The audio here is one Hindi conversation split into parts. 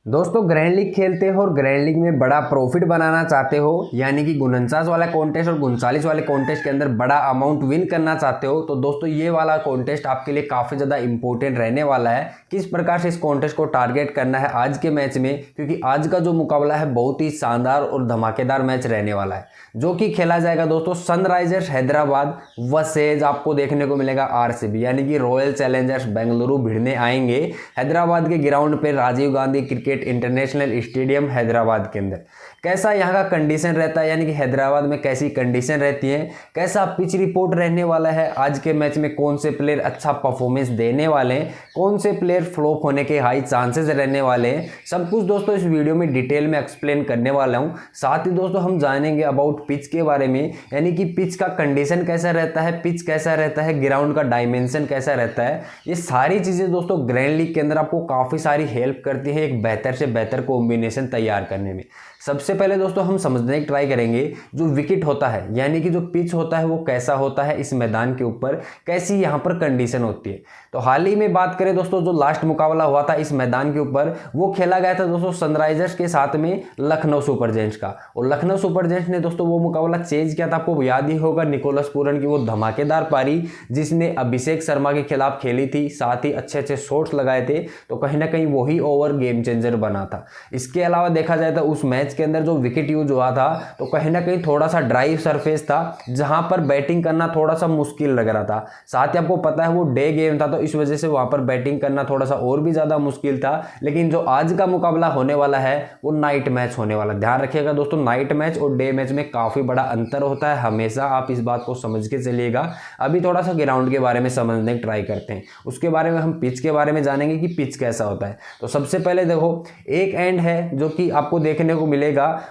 दोस्तों ग्रैंड लीग खेलते हो और ग्रैंड लीग में बड़ा प्रॉफिट बनाना चाहते हो, यानी कि 49 वाला कॉन्टेस्ट और 39 वाले कॉन्टेस्ट के अंदर बड़ा अमाउंट विन करना चाहते हो, तो दोस्तों ये वाला कॉन्टेस्ट आपके लिए काफ़ी ज़्यादा इंपॉर्टेंट रहने वाला है। किस प्रकार से इस कॉन्टेस्ट को टारगेट करना है आज के मैच में, क्योंकि आज का जो मुकाबला है बहुत ही शानदार और धमाकेदार मैच रहने वाला है, जो कि खेला जाएगा दोस्तों सनराइजर्स हैदराबाद वर्सेज आपको देखने को मिलेगा आरसीबी, यानी कि रॉयल चैलेंजर्स बेंगलुरु भिड़ने आएंगे हैदराबाद के ग्राउंड पे Rajiv Gandhi cricket international stadium Hyderabad के अंदर। कैसा यहाँ का कंडीशन रहता है, यानी कि हैदराबाद में कैसी कंडीशन रहती है, कैसा पिच रिपोर्ट रहने वाला है, आज के मैच में कौन से प्लेयर अच्छा परफॉर्मेंस देने वाले हैं, कौन से प्लेयर फ्लॉप होने के हाई चांसेस रहने वाले हैं, सब कुछ दोस्तों इस वीडियो में डिटेल में एक्सप्लेन करने वाला हूँ। साथ ही दोस्तों हम जानेंगे अबाउट पिच के बारे में, यानी कि पिच का कंडीशन कैसा रहता है, पिच कैसा रहता है, ग्राउंड का डायमेंशन कैसा रहता है। ये सारी चीज़ें दोस्तों ग्रैंड लीग के अंदर आपको काफ़ी सारी हेल्प करती है एक बेहतर से बेहतर कॉम्बिनेशन तैयार करने में। सबसे पहले दोस्तों हम समझने की ट्राई करेंगे जो विकेट होता है, यानी कि जो पिच होता है वो कैसा होता है, इस मैदान के ऊपर कैसी यहाँ पर कंडीशन होती है। तो हाल ही में बात करें दोस्तों, जो लास्ट मुकाबला हुआ था इस मैदान के ऊपर वो खेला गया था दोस्तों सनराइजर्स के साथ में लखनऊ सुपर जायंट्स का, और लखनऊ सुपर जायंट्स ने दोस्तों वो मुकाबला चेंज किया था। आपको याद ही होगा निकोलस पूरन की वो धमाकेदार पारी जिसने अभिषेक शर्मा के खिलाफ खेली थी, साथ ही अच्छे अच्छे शॉट्स लगाए थे, तो कहीं ना कहीं वही ओवर गेम चेंजर बना था। इसके अलावा देखा जाए तो उस मैच के अंदर जो विकेट यूज हुआ था तो कहीं ना कहीं थोड़ा सा ड्राई सरफेस था, जहां पर बैटिंग करना थोड़ा सा मुश्किल लग रहा था। साथ ही आपको पता है वो डे गेम था, तो इस वजह से वहां पर बैटिंग करना थोड़ा सा और भी ज्यादा मुश्किल था। लेकिन जो आज का मुकाबला होने वाला है वो नाइट मैच होने वाला है। ध्यान रखिएगा दोस्तों, नाइट मैच और डे मैच में काफी बड़ा अंतर होता है, हमेशा आप इस बात को समझ के चलिएगा। अभी थोड़ा सा ग्राउंड के बारे में समझने की ट्राई करते हैं, उसके बारे में हम पिच के बारे में जानेंगे कि पिच कैसा होता है। तो सबसे पहले देखो, एक एंड है जो कि आपको देखने को मिलेगा,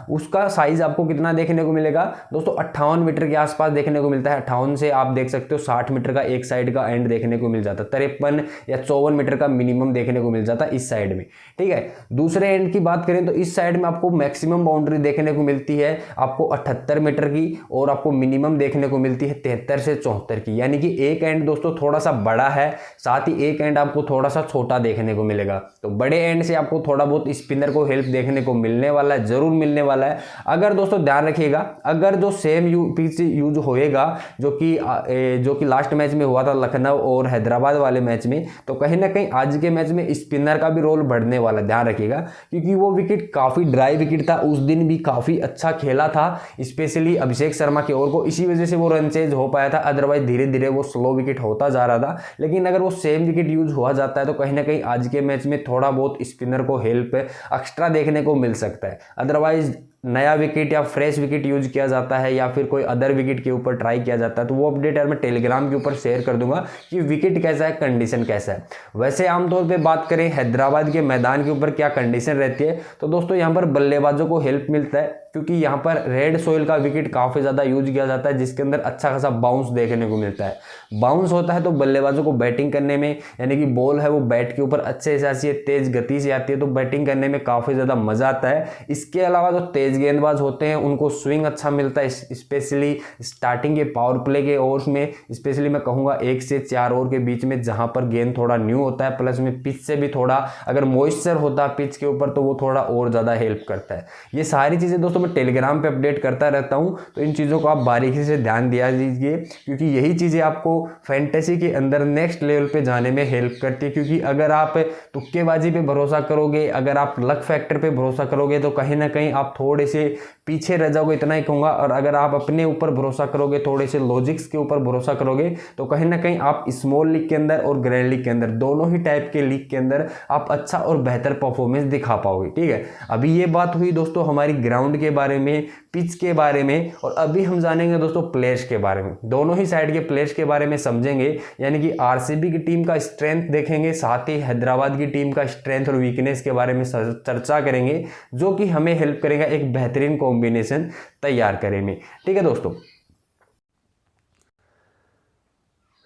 उसका साइज आपको कितना देखने को मिलेगा दोस्तों, 58 मीटर के आसपास देखने को मिलता है। 58 से आप देख सकते हो 60 मीटर का एक साइड का एंड देखने को मिल जाता है, 53 या 54 मीटर का मिनिमम देखने को मिल जाता है इस साइड में। ठीक है, दूसरे एंड की बात करें तो इस साइड में आपको मैक्सिमम बाउंड्री देखने को मिलती है आपको 78 मीटर की, और आपको मिनिमम देखने को मिलती है 73 से 74 की, यानी कि एक एंड दोस्तों थोड़ा सा बड़ा है, साथ ही एक एंड आपको थोड़ा सा छोटा देखने को मिलेगा। तो बड़े एंड से आपको थोड़ा बहुत स्पिनर को हेल्प देखने को मिलने वाला है, जरूर मिलने वाला है। अगर दोस्तों ध्यान रखिएगा, अगर जो सेम पिच यूज होएगा जो कि लास्ट मैच में हुआ था लखनऊ और हैदराबाद वाले मैच में, तो कहीं ना कहीं आज के मैच में स्पिनर का भी रोल बढ़ने वाला है। ध्यान रखिएगा, क्योंकि वो विकेट काफी ड्राई विकेट था, उस दिन भी काफी अच्छा खेला था स्पेशली अभिषेक शर्मा की ओर को, इसी वजह से वो रन चेज हो पाया था, अदरवाइज धीरे धीरे वो स्लो विकेट होता जा रहा था। लेकिन अगर वो सेम विकेट यूज हुआ जाता है तो कहीं ना कहीं आज के मैच में थोड़ा बहुत स्पिनर को हेल्प एक्स्ट्रा देखने को मिल सकता है। अदरवाइज नया विकेट या फ्रेश विकेट यूज किया जाता है या फिर कोई अदर विकेट के ऊपर ट्राई किया जाता है, तो वो अपडेट यार मैं टेलीग्राम के ऊपर शेयर कर दूंगा कि विकेट कैसा है, कंडीशन कैसा है। वैसे आमतौर पे बात करें हैदराबाद के मैदान के ऊपर क्या कंडीशन रहती है, तो दोस्तों यहाँ पर बल्लेबाजों को हेल्प मिलता है, क्योंकि यहाँ पर रेड सोइल का विकेट काफी ज्यादा यूज किया जाता है, जिसके अंदर अच्छा खासा बाउंस देखने को मिलता है। बाउंस होता है तो बल्लेबाजों को बैटिंग करने में, यानी कि बॉल है वो बैट के ऊपर अच्छे से आती है, तेज गति से आती है, तो बैटिंग करने में काफी ज्यादा मजा आता है। इसके अलावा जो तेज गेंदबाज होते हैं उनको स्विंग अच्छा मिलता है, स्पेशली स्टार्टिंग के पावर प्ले के ओवर्स में, स्पेशली मैं कहूंगा 1 से 4 ओवर के बीच में, जहां पर गेंद थोड़ा न्यू होता है, प्लस में पिच से भी थोड़ा अगर मॉइस्चर होता है पिच के ऊपर तो वो थोड़ा और ज्यादा हेल्प करता है। ये सारी चीजें दोस्तों मैं टेलीग्राम पे अपडेट करता रहता हूं, तो इन चीज़ों को आप बारीकी से ध्यान दिया दीजिए, क्योंकि यही चीज़ें आपको फैंटेसी के अंदर नेक्स्ट लेवल पे जाने में हेल्प करती है। क्योंकि अगर आप तुक्केबाजी पे भरोसा करोगे, अगर आप लक फैक्टर पे भरोसा करोगे, तो कहीं ना कहीं आप थोड़े से पीछे रह जाओगे, इतना ही कहूँगा। और अगर आप अपने ऊपर भरोसा करोगे, थोड़े से लॉजिक्स के ऊपर भरोसा करोगे, तो कहीं ना कहीं आप स्मॉल लीग के अंदर और ग्रैंड लीग के अंदर, दोनों ही टाइप के लीग के अंदर आप अच्छा और बेहतर परफॉर्मेंस दिखा पाओगे। ठीक है, अभी ये बात हुई दोस्तों हमारी ग्राउंड के बारे में, पिच के बारे में, और अभी हम जानेंगे दोस्तों प्लेयर्स के बारे में, दोनों ही साइड के प्लेयर्स के बारे में समझेंगे। यानी कि आरसीबी की टीम का स्ट्रेंथ देखेंगे, साथ ही हैदराबाद की टीम का स्ट्रेंथ और वीकनेस के बारे में चर्चा करेंगे, जो कि हमें हेल्प करेगा एक बेहतरीन कॉम्बिनेशन तैयार करने में। ठीक है दोस्तों,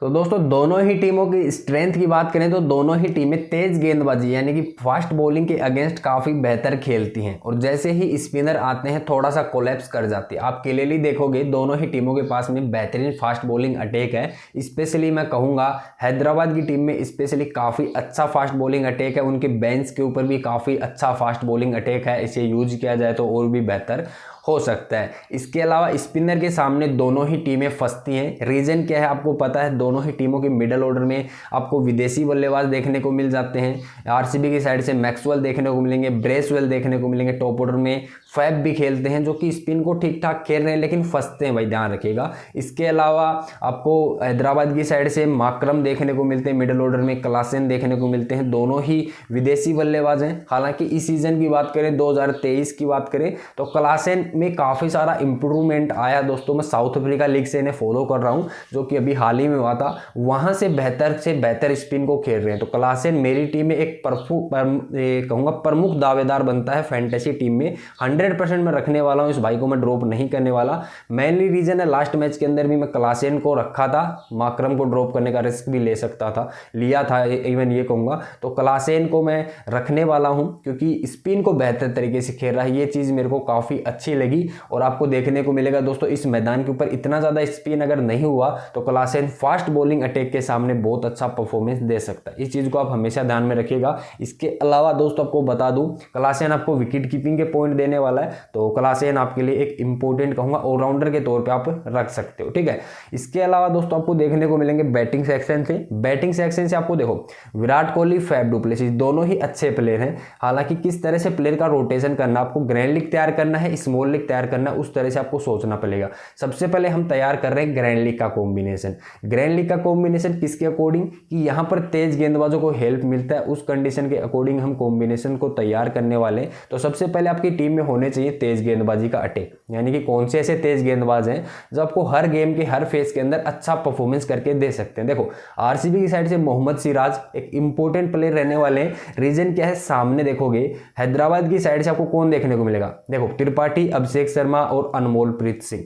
तो दोस्तों दोनों ही टीमों की स्ट्रेंथ की बात करें तो दोनों ही टीमें तेज गेंदबाजी यानी कि फास्ट बॉलिंग के अगेंस्ट काफ़ी बेहतर खेलती हैं और जैसे ही स्पिनर आते हैं थोड़ा सा कोलैप्स कर जाती है। आप क्लियरली देखोगे दोनों ही टीमों के पास में बेहतरीन फास्ट बॉलिंग अटैक है। स्पेशली मैं कहूँगा हैदराबाद की टीम में स्पेशली काफ़ी अच्छा फास्ट बॉलिंग अटैक है, उनके बेंच के ऊपर भी काफ़ी अच्छा फास्ट बॉलिंग अटैक है। इसे यूज किया जाए तो और भी बेहतर हो सकता है। इसके अलावा स्पिनर के सामने दोनों ही टीमें फंसती हैं। रीजन क्या है आपको पता है, दोनों ही टीमों के मिडल ऑर्डर में आपको विदेशी बल्लेबाज देखने को मिल जाते हैं। आरसीबी की साइड से मैक्सवेल देखने को मिलेंगे, ब्रेसवेल देखने को मिलेंगे, टॉप ऑर्डर में फैब भी खेलते हैं जो कि स्पिन को ठीक ठाक खेल रहे हैं लेकिन फंसते हैं भाई, ध्यान रखिएगा। इसके अलावा आपको हैदराबाद की साइड से माकरम देखने को मिलते हैं मिडल ऑर्डर में, क्लासेन देखने को मिलते हैं, दोनों ही विदेशी बल्लेबाज हैं। हालांकि इस सीजन की बात करें 2023 की बात करें तो क्लासेन में काफ़ी सारा इंप्रूवमेंट आया दोस्तों। मैं साउथ अफ्रीका लीग से इन्हें फॉलो कर रहा हूँ जो कि अभी हाल ही में हुआ था, वहाँ से बेहतर स्पिन को खेल रहे हैं। तो क्लासेन मेरी टीम में एक कहूँगा प्रमुख दावेदार बनता है फैंटेसी टीम में। 100% मैं रखने वाला हूँ, इस भाई को मैं ड्रॉप नहीं करने वाला। मेनली रीजन है लास्ट मैच के अंदर भी मैं क्लासेन को रखा था, माकरम को ड्रॉप करने का रिस्क भी ले सकता था, लिया था इवन ये कहूँगा। तो क्लासेन को मैं रखने वाला हूँ क्योंकि स्पिन को बेहतर तरीके से खेल रहा है, ये चीज़ मेरे को काफ़ी अच्छी लगी। और आपको देखने को मिलेगा दोस्तों इस मैदान के ऊपर इतना ज़्यादा स्पिन अगर नहीं हुआ तो क्लासेन फास्ट बॉलिंग अटैक के सामने बहुत अच्छा परफॉर्मेंस दे सकता है। इस चीज़ को आप हमेशा ध्यान में रखिएगा। इसके अलावा दोस्तों आपको बता दूं क्लासेन आपको विकेट कीपिंग के पॉइंट देने वाला है, तो क्लासेन आपके लिए एक इंपॉर्टेंट कहूँगा ऑलराउंडर के तौर पर आप रख सकते हो, ठीक है। इसके अलावा दोस्तों आपको देखने को मिलेंगे बैटिंग सेक्शन से आपको देखो Virat Kohli, Faf du Plessis दोनों ही अच्छे प्लेयर हैं। हालांकि किस तरह से प्लेयर का रोटेशन करना, आपको ग्रैंड लीग तैयार करना है, स्मॉल लीग तैयार करना, उस तरह से आपको सोचना पड़ेगा। सबसे पहले हम तैयार कर रहे हैं ग्रैंड लीग का कॉम्बिनेशन। ग्रैंड लीग का कॉम्बिनेशन किसके अकॉर्डिंग कि यहां पर तेज गेंदबाजों को हेल्प मिलता है, उस कंडीशन के अकॉर्डिंग हम कॉम्बिनेशन को तैयार करने वाले हैं। तो सबसे पहले आपकी टीम में होने चाहिए तेज गेंदबाजी का अटैक, यानी कि कौन से ऐसे तेज गेंदबाज हैं जो आपको हर गेम के हर फेज के अंदर अच्छा परफॉर्मेंस करके दे सकते हैं। देखो आरसीबी की साइड से मोहम्मद सिराज एक इंपॉर्टेंट प्लेयर रहने वाले हैं। रीजन क्या है, सामने देखोगे हैदराबाद की साइड से आपको कौन देखने को मिलेगा, देखो त्रिपाठी, अभिषेक शर्मा और अनमोलप्रीत सिंह,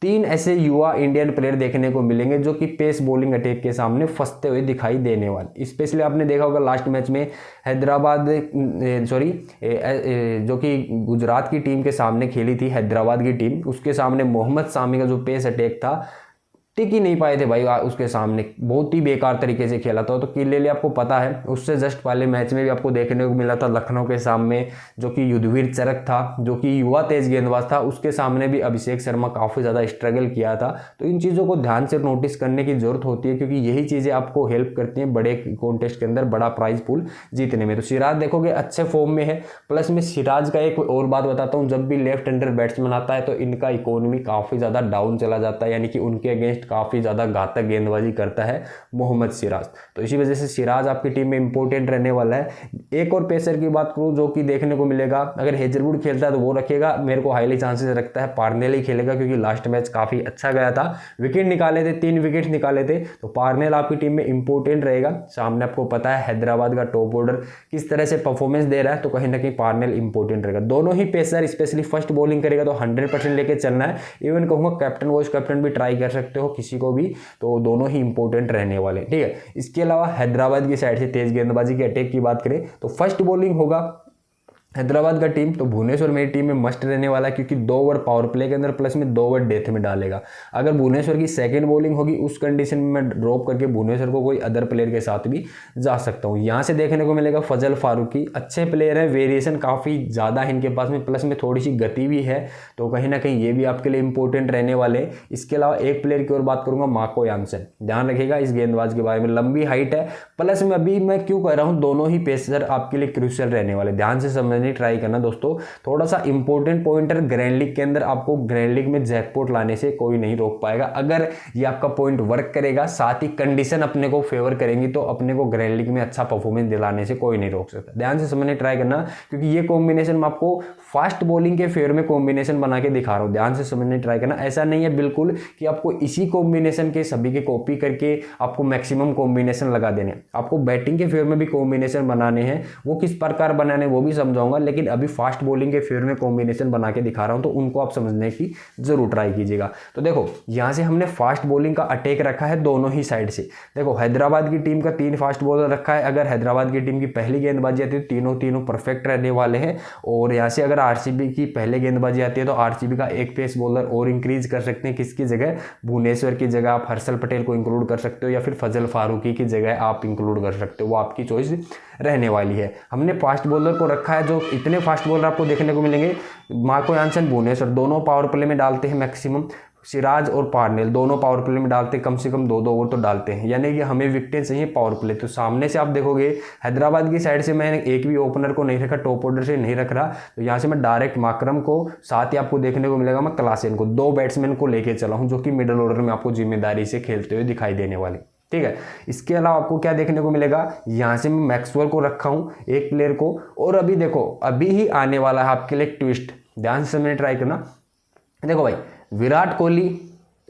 3 ऐसे युवा इंडियन प्लेयर देखने को मिलेंगे जो कि पेस बॉलिंग अटैक के सामने फंसते हुए दिखाई देने वाले। स्पेशली आपने देखा होगा लास्ट मैच में हैदराबाद जो कि गुजरात की टीम के सामने खेली थी हैदराबाद की टीम, उसके सामने मोहम्मद सामी का जो पेस अटैक था टिक ही नहीं पाए थे भाई, उसके सामने बहुत ही बेकार तरीके से खेला था। तो क्लियरली आपको पता है उससे जस्ट पहले मैच में भी आपको देखने को मिला था लखनऊ के सामने जो कि युद्धवीर चरक था, जो कि युवा तेज गेंदबाज था, उसके सामने भी अभिषेक शर्मा काफ़ी ज़्यादा स्ट्रगल किया था। तो इन चीज़ों को ध्यान से नोटिस करने की जरूरत होती है क्योंकि यही चीज़ें आपको हेल्प करती हैं बड़े कॉन्टेस्ट के अंदर बड़ा प्राइज पूल जीतने में। तो सिराज देखोगे अच्छे फॉर्म में है। प्लस में सिराज का एक और बात बताता हूँ, जब भी लेफ्ट हैंडर बैट्समैन आता है तो इनका इकोनॉमी काफ़ी ज़्यादा डाउन चला जाता है, यानी कि उनके अगेंस्ट काफ़ी ज़्यादा घातक गेंदबाजी करता है मोहम्मद सिराज। तो इसी वजह से सिराज आपकी टीम में इंपॉर्टेंट रहने वाला है। एक और पेसर की बात करूं जो कि देखने को मिलेगा, अगर हेजलवुड खेलता है तो वो रखेगा, मेरे को हाईली चांसेस रखता है पार्नेल ही खेलेगा क्योंकि लास्ट मैच काफ़ी अच्छा गया था, विकेट निकाले थे, 3 विकेट निकाले थे। तो पार्नेल आपकी टीम में इंपॉर्टेंट रहेगा। सामने आपको पता है हैदराबाद का टॉप ऑर्डर किस तरह से परफॉर्मेंस दे रहा है, तो कहीं ना कहीं पार्नेल इंपॉर्टेंट रहेगा। दोनों ही पेसर स्पेशली फर्स्ट बॉलिंग करेगा तो 100% लेके चलना है। इवन कहूँगा कैप्टन वाइस कैप्टन भी ट्राई कर सकते हो किसी को भी, तो दोनों ही इंपॉर्टेंट रहने वाले, ठीक है। इसके अलावा हैदराबाद की साइड से तेज गेंदबाजी के अटैक की बात करें तो फर्स्ट बॉलिंग होगा हैदराबाद का टीम, तो भुवनेश्वर मेरी टीम में मस्ट रहने वाला है क्योंकि 2 ओवर पावर प्ले के अंदर प्लस में 2 ओवर डेथ में डालेगा। अगर भुवनेश्वर की सेकंड बॉलिंग होगी उस कंडीशन में मैं ड्रॉप करके भुवनेश्वर को कोई अदर प्लेयर के साथ भी जा सकता हूँ। यहाँ से देखने को मिलेगा फजल फारूकी, अच्छे प्लेयर है, वेरिएशन काफ़ी ज़्यादा है इनके पास में, प्लस में थोड़ी सी गति भी है, तो कहीं ना कहीं ये भी आपके लिए इंपॉर्टेंट रहने वाले। इसके अलावा एक प्लेयर की और बात करूँगा, मार्को यानसन, ध्यान रखिएगा इस गेंदबाज के बारे में, लंबी हाइट है, प्लस में अभी मैं क्यों कह रहा हूँ दोनों ही पेसर आपके लिए क्रूशियल रहने वाले, ध्यान से समझने ट्राई करना दोस्तों। थोड़ा सा इंपॉर्टेंट पॉइंटर, ग्रैंड लीग के अंदर आपको ग्रैंड लीग में जैकपॉट लाने से कोई नहीं रोक पाएगा अगर ये आपका पॉइंट वर्क करेगा, साथ ही कंडीशन अपने को फेवर करेंगी तो अपने को ग्रैंड लीग में अच्छा परफॉर्मेंस दिलाने से कोई नहीं रोक सकता। ध्यान से समझने ट्राई करना क्योंकि ये कॉम्बिनेशन मैं आपको फास्ट बॉलिंग के फेवर में कॉम्बिनेशन बना के दिखा रहा हूं, ध्यान से समझने ट्राई करना। ऐसा नहीं है बिल्कुल कि आपको इसी कॉम्बिनेशन के सभी के कॉपी करके आपको मैक्सिमम कॉम्बिनेशन लगा देने, आपको बैटिंग के फेवर में भी कॉम्बिनेशन बनाने हैं। वो किस प्रकार बनाने वो भी समझाऊंगा। बताऊंगा, लेकिन अभी फास्ट बॉलिंग के फेवर में कॉम्बिनेशन बना के दिखा रहा हूं, तो उनको आप समझने की जरूर ट्राई कीजिएगा। तो देखो यहां से हमने फास्ट बॉलिंग का अटैक रखा है दोनों ही साइड से। देखो हैदराबाद की टीम का 3 फास्ट बॉलर रखा है। अगर हैदराबाद की टीम की पहली गेंदबाजी आती है तो तीनों परफेक्ट रहने वाले हैं। और यहाँ से अगर आरसीबी की पहले गेंदबाजी आती है तो आरसीबी का एक पेस बॉलर और इंक्रीज कर सकते हैं। किसकी जगह? भुवनेश्वर की जगह आप हर्षल पटेल को इंक्लूड कर सकते हो, या फिर फजल फारूकी की जगह आप इंक्लूड कर सकते हो, वो आपकी चॉइस रहने वाली है। हमने फास्ट बॉलर को रखा है, जो इतने फास्ट बॉलर आपको देखने को मिलेंगे, मार्को यानसन, भुवनेश्वर दोनों पावर प्ले में डालते हैं मैक्सिमम। सिराज और पार्नेल दोनों पावर प्ले में डालते हैं, कम से कम 2-2 ओवर तो डालते हैं, यानी कि हमें विकेटें चाहिए पावर प्ले। तो सामने से आप देखोगे हैदराबाद की साइड से मैंने एक भी ओपनर को नहीं रखा, टॉप ऑर्डर से नहीं रख रहा, तो यहाँ से मैं डायरेक्ट माकरम को, साथ ही आपको देखने को मिलेगा मैं क्लासेन को, 2 बैट्समैन को लेके चला हूँ जो कि मिडिल ऑर्डर में आपको जिम्मेदारी से खेलते हुए दिखाई देने वाले। ठीक है, इसके अलावा आपको क्या देखने को मिलेगा, यहाँ से मैं मैक्सवेल को रखा हूँ एक प्लेयर को। और अभी देखो अभी ही आने वाला है आपके लिए ट्विस्ट, ध्यान से समझने ट्राई करना। देखो भाई, विराट कोहली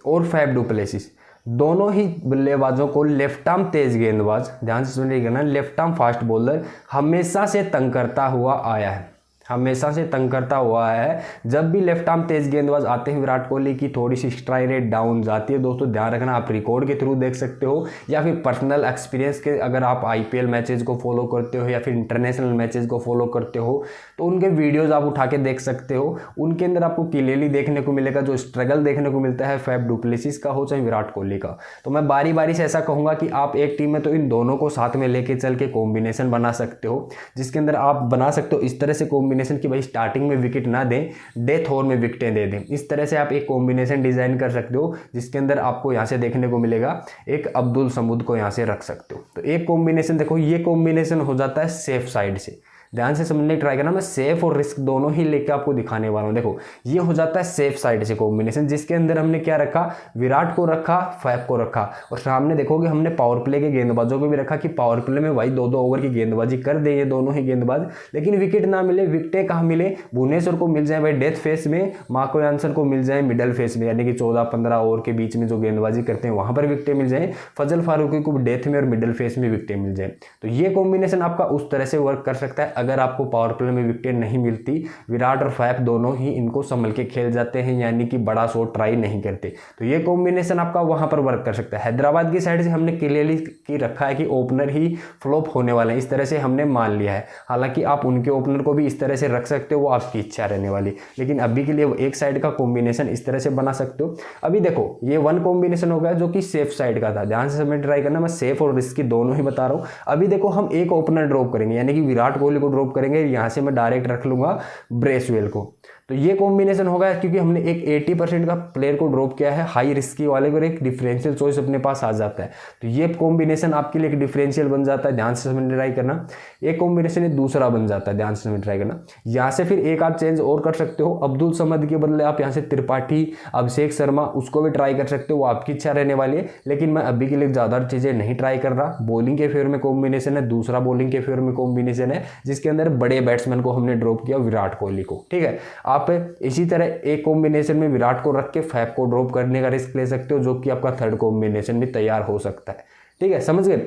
और फैफ डु प्लेसिस दोनों ही बल्लेबाजों को लेफ्ट आर्म तेज गेंदबाज, ध्यान से सुनिए करना, लेफ्ट आर्म फास्ट बॉलर हमेशा से तंग करता हुआ आया है, हमेशा से तंग करता हुआ है। जब भी लेफ्ट आर्म तेज गेंदबाज आते हैं विराट कोहली की थोड़ी सी स्ट्राइक रेट डाउन जाती है। दोस्तों ध्यान रखना, आप रिकॉर्ड के थ्रू देख सकते हो या फिर पर्सनल एक्सपीरियंस के, अगर आप आईपीएल मैचेस को फॉलो करते हो या फिर इंटरनेशनल मैचेस को फॉलो करते हो तो उनके वीडियोस आप उठा के देख सकते हो। उनके अंदर आपको क्लियरली देखने को मिलेगा जो स्ट्रगल देखने को मिलता है फैफ डु प्लेसिस का हो चाहे विराट कोहली का। तो मैं बारी बारी से ऐसा कहूँगा कि आप एक टीम में तो इन दोनों को साथ में लेके चल के कॉम्बिनेशन बना सकते हो, जिसके अंदर आप बना सकते हो इस तरह से कॉम्बिनेशन कि भाई स्टार्टिंग में विकेट ना दें, डेथ ओवर में विकेटें दे दें। इस तरह से आप एक कॉम्बिनेशन डिजाइन कर सकते हो, जिसके अंदर आपको यहाँ से देखने को मिलेगा एक अब्दुल समूद को यहाँ से रख सकते हो। तो एक कॉम्बिनेशन देखो, ये कॉम्बिनेशन हो जाता है सेफ साइड से, ध्यान से समझने की ट्राई करना, मैं सेफ और रिस्क दोनों ही लेकर आपको दिखाने वाला हूं। देखो ये हो जाता है सेफ साइड से कॉम्बिनेशन, जिसके अंदर हमने क्या रखा, विराट को रखा, फैफ को रखा, और सामने देखोगे हमने पावर प्ले के गेंदबाजों को भी रखा कि पावर प्ले में भाई 2-2 ओवर की गेंदबाजी कर दे ये दोनों ही गेंदबाज, लेकिन विकेट ना मिले। विकेटें कहाँ मिले, भुवनेश्वर को मिल जाए भाई डेथ फेस में, मार्को यानसन को मिल जाए मिडल फेस में, यानी कि 14-15 ओवर के बीच में जो गेंदबाजी करते हैं वहां पर विकेटें मिल जाए, फजल फारूकी को डेथ में और मिडल फेस में विकेटें मिल जाए। तो ये कॉम्बिनेशन आपका उस तरह से वर्क कर सकता है। अगर आपको पावर प्ले में विकेट नहीं मिलती, विराट और फैफ दोनों ही इनको संभल के खेल जाते हैं, यानी कि बड़ा शॉट ट्राई नहीं करते, तो ये कॉम्बिनेशन आपका वहां पर वर्क कर सकता है। हैदराबाद की साइड से हमने क्लियरली की रखा है कि ओपनर ही फ्लॉप होने वाले हैं, इस तरह से हमने मान लिया है। हालांकि आप उनके ओपनर को भी इस तरह से रख सकते हो, वो आपकी इच्छा रहने वाली, लेकिन अभी के लिए एक साइड का कॉम्बिनेशन इस तरह से बना सकते हो। अभी देखो ये 1 कॉम्बिनेशन हो गया जो कि सेफ साइड का था, ध्यान से समझ ट्राई करना, मैं सेफ और रिस्की दोनों ही बता रहा हूं। अभी देखो हम एक ओपनर ड्रॉप करेंगे, यानी कि विराट कोहली को ड्रॉप करेंगे, यहां से मैं डायरेक्ट रख लूंगा ब्रेसवेल को। तो ये कॉम्बिनेशन होगा क्योंकि हमने एक 80% का प्लेयर को ड्रॉप किया है, हाई रिस्की वाले को, एक डिफरेंशियल चॉइस अपने पास आ जाता है। तो ये कॉम्बिनेशन आपके लिए एक डिफरेंशियल बन जाता है, ध्यान से समझ ट्राई करना। एक कॉम्बिनेशन ये दूसरा बन जाता है, ध्यान से समझ ट्राई करना। यहाँ से फिर एक आप चेंज और कर सकते हो, अब्दुल समद के बदले आप यहाँ से त्रिपाठी, अभिषेक शर्मा उसको भी ट्राई कर सकते हो, वो आपकी इच्छा रहने वाली है। लेकिन मैं अभी के लिए ज़्यादा चीज़ें नहीं ट्राई कर रहा। बॉलिंग के फेवर में कॉम्बिनेशन है, दूसरा बॉलिंग के फेवर में कॉम्बिनेशन है, जिसके अंदर बड़े बैट्समैन को हमने ड्रॉप किया, विराट कोहली को। ठीक है, आप इसी तरह एक कॉम्बिनेशन में विराट को रख के फैफ को ड्रॉप करने का रिस्क ले सकते हो, जो कि आपका थर्ड कॉम्बिनेशन भी तैयार हो सकता है। ठीक है, समझ गए।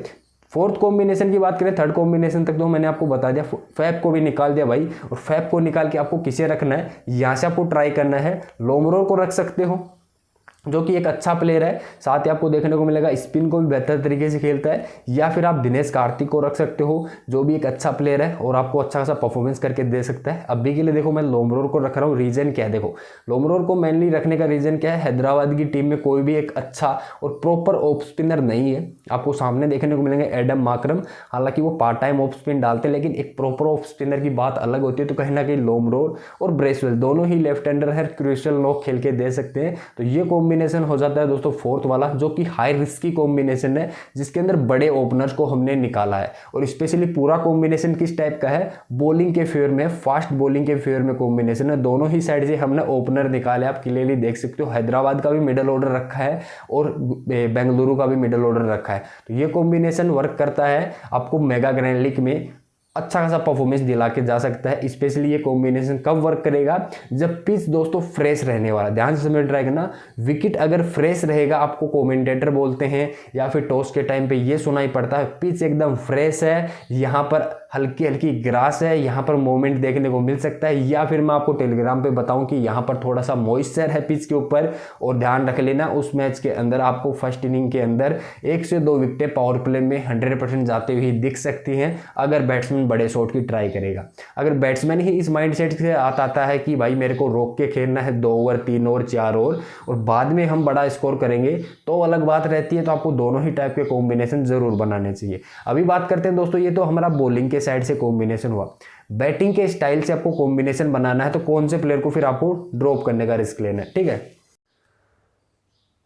फोर्थ कॉम्बिनेशन की बात करें, थर्ड कॉम्बिनेशन तक तो मैंने आपको बता दिया, फैफ को भी निकाल दिया भाई। और फैफ को निकाल के आपको किसे रखना है, यहाँ से आपको ट्राई करना है, लोमरोर को रख सकते हो जो कि एक अच्छा प्लेयर है, साथ ही आपको देखने को मिलेगा स्पिन को भी बेहतर तरीके से खेलता है। या फिर आप दिनेश कार्तिक को रख सकते हो जो भी एक अच्छा प्लेयर है और आपको अच्छा खासा परफॉर्मेंस करके दे सकता है। अभी के लिए देखो मैं लोमरोर को रख रहा हूँ, रीजन क्या है, देखो लोमरोर को मेनली रखने का रीजन क्या है, हैदराबाद की टीम में कोई भी एक अच्छा और प्रॉपर ऑफ स्पिनर नहीं है। आपको सामने देखने को मिलेंगे एडम माकरम, हालांकि वो पार्ट टाइम ऑफ स्पिन डालते हैं, लेकिन एक प्रॉपर ऑफ स्पिनर की बात अलग होती है। तो कहीं ना कहीं लोमरोर और ब्रेसवेल दोनों ही लेफ्ट हैंडर है, क्रूशियल नॉक खेल के दे सकते हैं। तो ये कॉम्बिनेशन हो जाता है दोस्तों फोर्थ वाला, जो कि हाई रिस्की कॉम्बिनेशन है, जिसके अंदर बड़े ओपनर्स को हमने निकाला है। और स्पेशली पूरा कॉम्बिनेशन किस टाइप का है, बॉलिंग के फेवर में, फास्ट बॉलिंग के फेवर में कॉम्बिनेशन है। दोनों ही साइड से हमने ओपनर निकाले, आप क्लियरली देख सकते हो। हैदराबाद का भी मिडल ऑर्डर रखा है और बेंगलुरु का भी मिडल ऑर्डर रखा है। तो ये कॉम्बिनेशन वर्क करता है आपको मेगा ग्रैंड लीग में अच्छा खासा परफॉर्मेंस दिला के जा सकता है। स्पेशली ये कॉम्बिनेशन कब वर्क करेगा, जब पिच दोस्तों फ्रेश रहने वाला, ध्यान से समझ ट्राई करना। विकेट अगर फ्रेश रहेगा, आपको कमेंटेटर बोलते हैं या फिर टॉस के टाइम पे ये सुनाई पड़ता है पिच एकदम फ्रेश है, यहाँ पर हल्की हल्की ग्रास है, यहाँ पर मूवमेंट देखने को मिल सकता है, या फिर मैं आपको टेलीग्राम पे बताऊं कि यहाँ पर थोड़ा सा मॉइस्चर है पिच के ऊपर। और ध्यान रख लेना उस मैच के अंदर आपको फर्स्ट इनिंग के अंदर 1 से 2 विकेटें पावर प्ले में 100% जाते हुए दिख सकती हैं, अगर बैट्समैन बड़े शॉट की ट्राई करेगा। अगर बैट्समैन ही इस माइंडसेट से आता है कि भाई मेरे को रोक के खेलना है 2 ओवर 3 ओवर 4 ओवर और बाद में हम बड़ा स्कोर करेंगे, तो अलग बात रहती है। तो आपको दोनों ही टाइप के कॉम्बिनेशन जरूर बनाने चाहिए। अभी बात करते हैं दोस्तों, ये तो हमारा बॉलिंग के साइड से कॉम्बिनेशन हुआ। बैटिंग के स्टाइल से आपको कॉम्बिनेशन बनाना है, तो कौन से प्लेयर को फिर आपको ड्रॉप करने का रिस्क लेना है, ठीक है।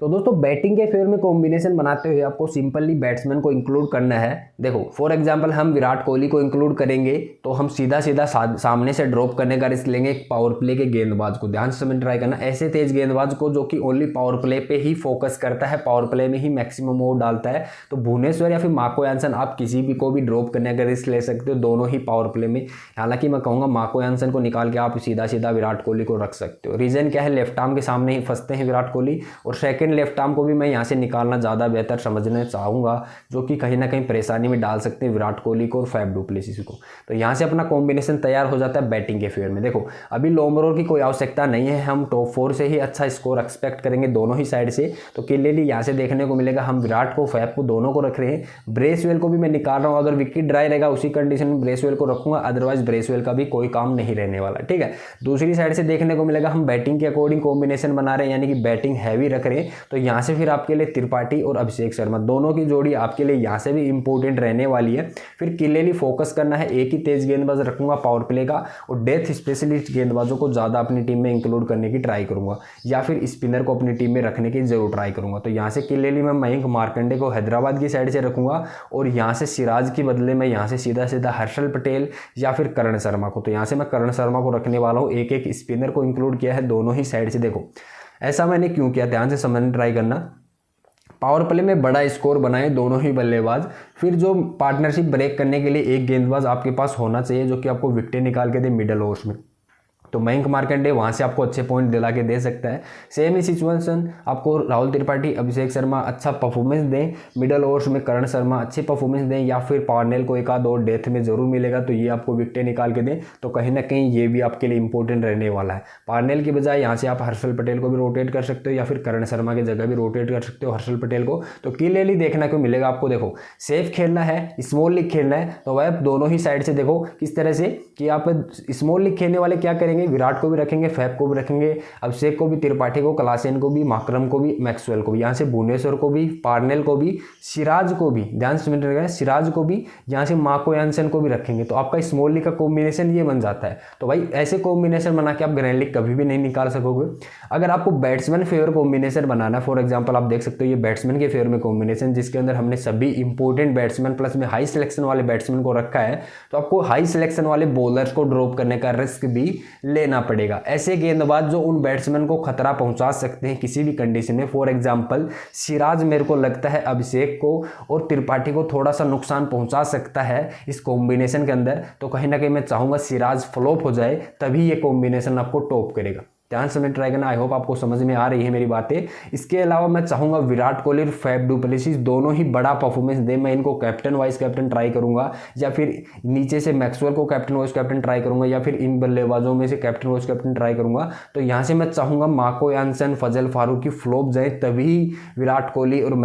तो दोस्तों बैटिंग के फेवर में कॉम्बिनेशन बनाते हुए आपको सिंपली बैट्समैन को इंक्लूड करना है। देखो फॉर एग्जांपल हम विराट कोहली को इंक्लूड करेंगे तो हम सीधा सीधा सामने से ड्रॉप करने का रिस्क लेंगे एक पावर प्ले के गेंदबाज को। ध्यान से समझ ट्राई करना, ऐसे तेज गेंदबाज को जो कि ओनली पावर प्ले पे ही फोकस करता है, पावर प्ले में ही मैक्सिमम वोट डालता है। तो भुवनेश्वर या फिर मार्को यानसन आप किसी भी को भी ड्रॉप करने का रिस्क ले सकते हो, दोनों ही पावर प्ले में। हालांकि मैं कहूँगा मार्को यानसन को निकाल के आप सीधा सीधा विराट कोहली को रख सकते हो। रीजन क्या है, लेफ्ट आर्म के सामने ही फंसते हैं विराट कोहली, और सेकेंड लेफ्ट आर्म को भी मैं यहाँ से निकालना ज़्यादा बेहतर समझना चाहूँगा, जो कि कहीं ना कहीं परेशानी में डाल सकते हैं विराट कोहली को और फैफ डु प्लेसिस को। तो यहाँ से अपना कॉम्बिनेशन तैयार हो जाता है बैटिंग के फेवर में। देखो अभी लॉन्ग ओवर की कोई आवश्यकता नहीं है, हम टॉप 4 से ही अच्छा स्कोर एक्सपेक्ट करेंगे दोनों ही साइड से। तो क्लियरली यहाँ से देखने को मिलेगा हम विराट को फैफ को दोनों को रख रहे हैं। ब्रेसवेल को भी मैं निकाल रहा हूँ, अगर विकेट ड्राई रहेगा उसी कंडीशन में ब्रेसवेल को रखूंगा, अदरवाइज ब्रेसवेल का भी कोई काम नहीं रहने वाला, ठीक है। दूसरी साइड से देखने को मिलेगा हम बैटिंग के अकॉर्डिंग कॉम्बिनेशन बना रहे हैं, यानी कि बैटिंग हैवी रख रहे हैं। तो यहाँ से फिर आपके लिए त्रिपाठी और अभिषेक शर्मा दोनों की जोड़ी आपके लिए यहाँ से भी इंपॉर्टेंट रहने वाली है। फिर क्लियरली फोकस करना है, एक ही तेज गेंदबाज रखूंगा पावर प्ले का, और डेथ स्पेशलिस्ट गेंदबाजों को ज़्यादा अपनी टीम में इंक्लूड करने की ट्राई करूंगा, या फिर स्पिनर को अपनी टीम में रखने की जरूर ट्राई करूंगा। तो यहाँ से क्लियरली मैं मयंक मार्कंडे को हैदराबाद की साइड से रखूंगा, और यहाँ से सिराज के बदले में यहाँ से सीधा सीधा हर्षल पटेल या फिर करण शर्मा को। तो यहाँ से मैं करण शर्मा को रखने वाला हूँ, एक एक स्पिनर को इंक्लूड किया है दोनों ही साइड से। देखो ऐसा मैंने क्यों किया, ध्यान से समझने ट्राई करना। पावर प्ले में बड़ा स्कोर बनाए दोनों ही बल्लेबाज, फिर जो पार्टनरशिप ब्रेक करने के लिए एक गेंदबाज आपके पास होना चाहिए जो कि आपको विकेट निकाल के दे मिडल ओवर्स में। तो मयंक मार्कंडे वहाँ से आपको अच्छे पॉइंट दिला के दे सकता है। सेम ही सिचुएशन आपको राहुल त्रिपाठी अभिषेक शर्मा अच्छा परफॉर्मेंस दें, मिडल ओवर्स में करण शर्मा अच्छे परफॉर्मेंस दें, या फिर पार्नेल को एक आध और डेथ में जरूर मिलेगा तो ये आपको विकेट निकाल के दें। तो कहीं ना कहीं ये भी आपके लिए इंपॉर्टेंट रहने वाला है। पार्नेल के बजाय यहाँ से आप हर्षल पटेल को भी रोटेट कर सकते हो, या फिर करण शर्मा की जगह भी रोटेट कर सकते हो हर्षल पटेल को। तो क्लियरली देखना क्यों मिलेगा आपको। देखो सेफ खेलना है, स्मॉल लीग खेलना है, तो वह दोनों ही साइड से देखो किस तरह से कि आप स्मॉल लीग खेलने वाले क्या करेंगे, विराट को भी रखेंगे, फैफ को भी रखेंगे, अभिषेक को भी, त्रिपाठी को, क्लासेन को भी, माकरम को भी, मैक्सवेल को भी, यहाँ से भुवनेश्वर को भी, पार्नेल को भी, सिराज को भी, ध्यान से समझिएगा, सिराज को भी, यहाँ से मार्को यानसन को भी रखेंगे। तो आपका स्मॉल लीग का कॉम्बिनेशन ये बन जाता है। तो भाई ऐसे कॉम्बिनेशन बना के आप ग्रैंड लीग कभी भी नहीं निकाल सकोगे। अगर आपको बैट्समैन फेवर कॉम्बिनेशन बनाना है, फॉर एग्जाम्पल आप देख सकते हो ये बैट्समैन के फेवर में कॉम्बिनेशन, जिसके अंदर हमने सभी इंपॉर्टेंट बैट्समैन प्लस में हाई सिलेक्शन वाले बैट्समैन को रखा है, तो आपको हाई सिलेक्शन वाले बॉलर्स को ड्रॉप करने का रिस्क भी लेना पड़ेगा। ऐसे गेंदबाज जो उन बैट्समैन को खतरा पहुंचा सकते हैं किसी भी कंडीशन में, फॉर एग्जांपल सिराज मेरे को लगता है अभिषेक को और त्रिपाठी को थोड़ा सा नुकसान पहुंचा सकता है इस कॉम्बिनेशन के अंदर। तो कहीं ना कहीं मैं चाहूंगा सिराज फ्लॉप हो जाए, तभी ये कॉम्बिनेशन आपको टॉप करेगा। ध्यान से ट्राई करना। आई होप आपको समझ में आ रही है मेरी बातें। इसके अलावा मैं चाहूंगा विराट कोहली और फैफ डु प्लेसिस दोनों ही बड़ा परफॉर्मेंस दे। मैं इनको कैप्टन वाइस कैप्टन ट्राई करूंगा, या फिर नीचे से मैक्सवेल को कैप्टन वाइस कैप्टन ट्राई करूंगा, या फिर इन बल्लेबाजों में से कैप्टन वाइस कैप्टन ट्राई करूंगा। तो यहाँ से मैं चाहूंगा मार्को यानसन, फजल फारूकी फ्लॉप जाए, तभी विराट कोहली और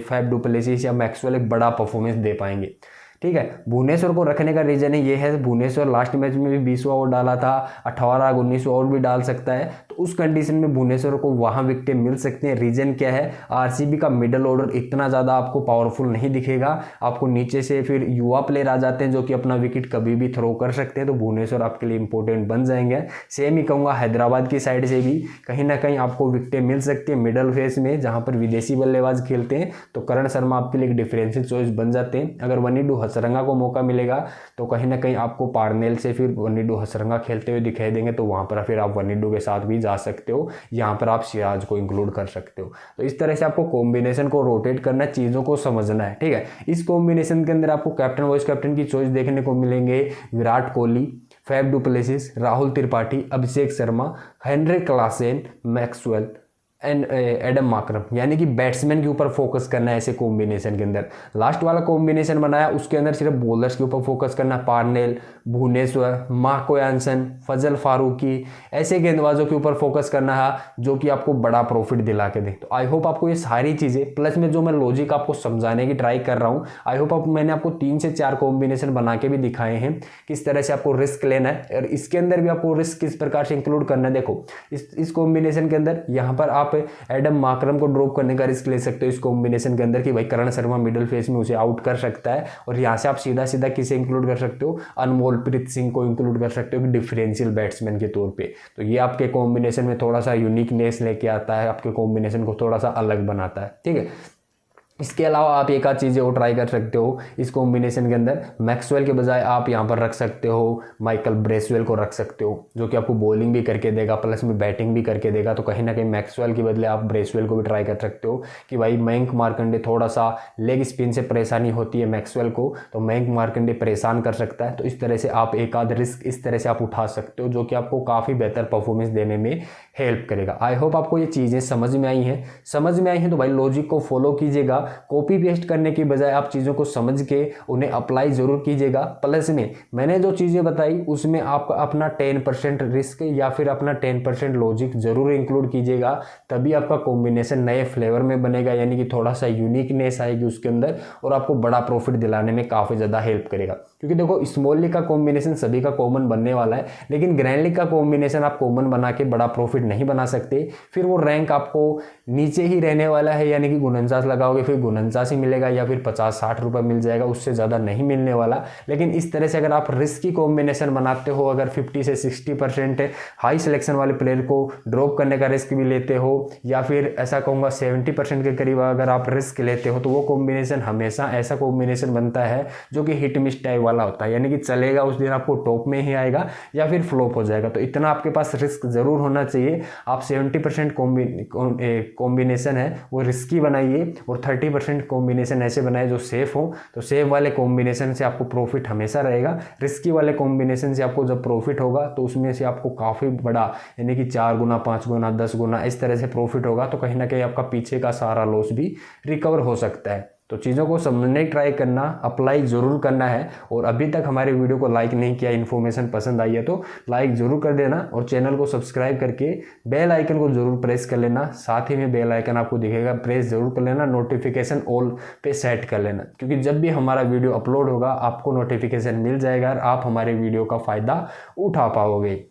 फैफ डु प्लेसिस या मैक्सवेल एक बड़ा परफॉर्मेंस दे पाएंगे। ठीक है, भुवनेश्वर को रखने का रीजन है ये है, भुवनेश्वर लास्ट मैच में भी 20वां ओवर डाला था, 18 19वां ओवर भी डाल सकता है, तो उस कंडीशन में भुवनेश्वर को वहां विकेट मिल सकते हैं। रीजन क्या है, आरसीबी का मिडल ऑर्डर इतना ज़्यादा आपको पावरफुल नहीं दिखेगा, आपको नीचे से फिर युवा प्लेयर आ जाते हैं जो कि अपना विकेट कभी भी थ्रो कर सकते हैं, तो भुवनेश्वर आपके लिए इंपॉर्टेंट बन जाएंगे। सेम ही कहूँगा हैदराबाद की साइड से भी कहीं ना कहीं आपको विकेट मिल सकती है मिडल फेस में, जहाँ पर विदेशी बल्लेबाज खेलते हैं, तो करण शर्मा आपके लिए एक डिफरेंशियल चॉइस बन जाते हैं। अगर वनीडू हसरंगा को मौका मिलेगा तो कहीं ना कहीं आपको पार्नेल से फिर वनीडू हसरंगा खेलते हुए दिखाई देंगे, तो वहां पर फिर आप वनीडू के साथ भी जा जा सकते हो, यहाँ पर आप सिराज को इंक्लूड कर सकते हो। तो इस तरह से आपको कॉम्बिनेशन को रोटेट करना, चीज़ों को समझना है, ठीक है। इस कॉम्बिनेशन के अंदर आपको कैप्टन वाइस कैप्टन की चॉइस देखने को मिलेंगे Virat Kohli, Faf du Plessis, Rahul Tripathi, Abhishek Sharma, Heinrich Klaasen, Maxwell and Adam Markram, यानी कि बैट्समैन के ऊपर फोकस करना है ऐसे कॉम्बिनेशन के अंदर। लास्ट वाला कॉम्बिनेशन बनाया उसके अंदर सिर्फ बॉलर्स के ऊपर फोकस करना, पार्नेल, भुवनेश्वर, मार्को यानसन, फजल फारूकी, ऐसे गेंदबाजों के ऊपर फोकस करना है जो कि आपको बड़ा प्रॉफिट दिला के दे। तो आई होप आपको ये सारी चीज़ें प्लस में जो मैं लॉजिक आपको समझाने की ट्राई कर रहा हूँ, आई होप मैंने आपको 3 से 4 कॉम्बिनेशन बना के भी दिखाए हैं किस तरह से आपको रिस्क लेना है और इसके अंदर भी आपको रिस्क किस प्रकार से इंक्लूड करना है। देखो इस कॉम्बिनेशन के अंदर यहाँ पर आप एडम मार्करम को ड्रॉप करने का रिस्क ले सकते हो इस कॉम्बिनेशन के अंदर कि भाई करण शर्मा मिडिल फेस में उसे आउट कर सकता है, और यहाँ से आप सीधा सीधा किसे इंक्लूड कर सकते हो, अनमोलप्रीत सिंह को इंक्लूड कर सकते हो डिफरेंशियल बैट्समैन के तौर पे। तो ये आपके कॉम्बिनेशन में थोड़ा सा यूनिकनेस लेके आता है, आपके कॉम्बिनेशन को थोड़ा सा अलग बनाता है, ठीक है। इसके अलावा आप एक आध चीज़ें और ट्राई कर सकते हो इस कॉम्बिनेशन के अंदर। मैक्सवेल के बजाय आप यहाँ पर रख सकते हो माइकल ब्रेसवेल को रख सकते हो, जो कि आपको बॉलिंग भी करके देगा प्लस में बैटिंग भी करके देगा। तो कहीं ना कहीं मैक्सवेल के बदले आप ब्रेसवेल को भी ट्राई कर सकते हो कि भाई मयंक मार्कंडे थोड़ा सा लेग स्पिन से परेशानी होती है मैक्सवेल को, तो मयंक मार्कंडे परेशान कर सकता है। तो इस तरह से आप एक आध रिस्क इस तरह से आप उठा सकते हो जो कि आपको काफ़ी बेहतर परफॉर्मेंस देने में हेल्प करेगा। आई होप आपको ये चीज़ें समझ में आई हैं तो भाई लॉजिक को फॉलो कीजिएगा, कॉपी पेस्ट करने की बजाय आप चीज़ों को समझ के उन्हें अप्लाई ज़रूर कीजिएगा। प्लस में मैंने जो चीज़ें बताई उसमें आप अपना 10% रिस्क या फिर अपना 10% लॉजिक ज़रूर इंक्लूड कीजिएगा, तभी आपका कॉम्बिनेशन नए फ्लेवर में बनेगा, यानी कि थोड़ा सा यूनिकनेस आएगी उसके अंदर और आपको बड़ा प्रॉफिट दिलाने में काफ़ी ज़्यादा हेल्प करेगा। क्योंकि देखो स्मॉल लीग का कॉम्बिनेशन सभी का कॉमन बनने वाला है, लेकिन ग्रैंड लीग का कॉम्बिनेशन आप कॉमन बना के बड़ा प्रॉफिट नहीं बना सकते, फिर वो रैंक आपको नीचे ही रहने वाला है, यानी कि 49 लगाओगे फिर 49 ही मिलेगा या फिर 50-60 रुपये मिल जाएगा, उससे ज़्यादा नहीं मिलने वाला। लेकिन इस तरह से अगर आप रिस्की कॉम्बिनेशन बनाते हो, अगर 50 से 60% हाई सिलेक्शन वाले प्लेयर को ड्रॉप करने का रिस्क भी लेते हो, या फिर ऐसा कहूँगा 70% के करीब अगर आप रिस्क लेते हो, तो वो कॉम्बिनेशन हमेशा ऐसा कॉम्बिनेशन बनता है जो कि हिट मिस टाइप वाला होता है, यानी कि चलेगा उस दिन आपको टॉप में ही आएगा या फिर फ्लॉप हो जाएगा। तो इतना आपके पास रिस्क ज़रूर होना चाहिए। आप 70% कॉम्बिनेशन है वो रिस्की बनाइए और 30% कॉम्बिनेशन ऐसे बनाए जो सेफ हो। तो सेफ वाले कॉम्बिनेशन से आपको प्रॉफिट हमेशा रहेगा, रिस्की वाले कॉम्बिनेशन से आपको जब प्रॉफिट होगा तो उसमें से आपको काफ़ी बड़ा, यानी कि 4 गुना 5 गुना 10 गुना इस तरह से प्रॉफिट होगा। तो कहीं ना कहीं आपका पीछे का सारा लॉस भी रिकवर हो सकता है। तो चीज़ों को समझने की ट्राई करना, अप्लाई ज़रूर करना है। और अभी तक हमारे वीडियो को लाइक नहीं किया, इन्फॉर्मेशन पसंद आई है तो लाइक ज़रूर कर देना और चैनल को सब्सक्राइब करके बेल आइकन को ज़रूर प्रेस कर लेना। साथ ही में बेल आइकन आपको दिखेगा, प्रेस ज़रूर कर लेना, नोटिफिकेशन ऑल पे सेट कर लेना, क्योंकि जब भी हमारा वीडियो अपलोड होगा आपको नोटिफिकेशन मिल जाएगा और आप हमारे वीडियो का फ़ायदा उठा पाओगे।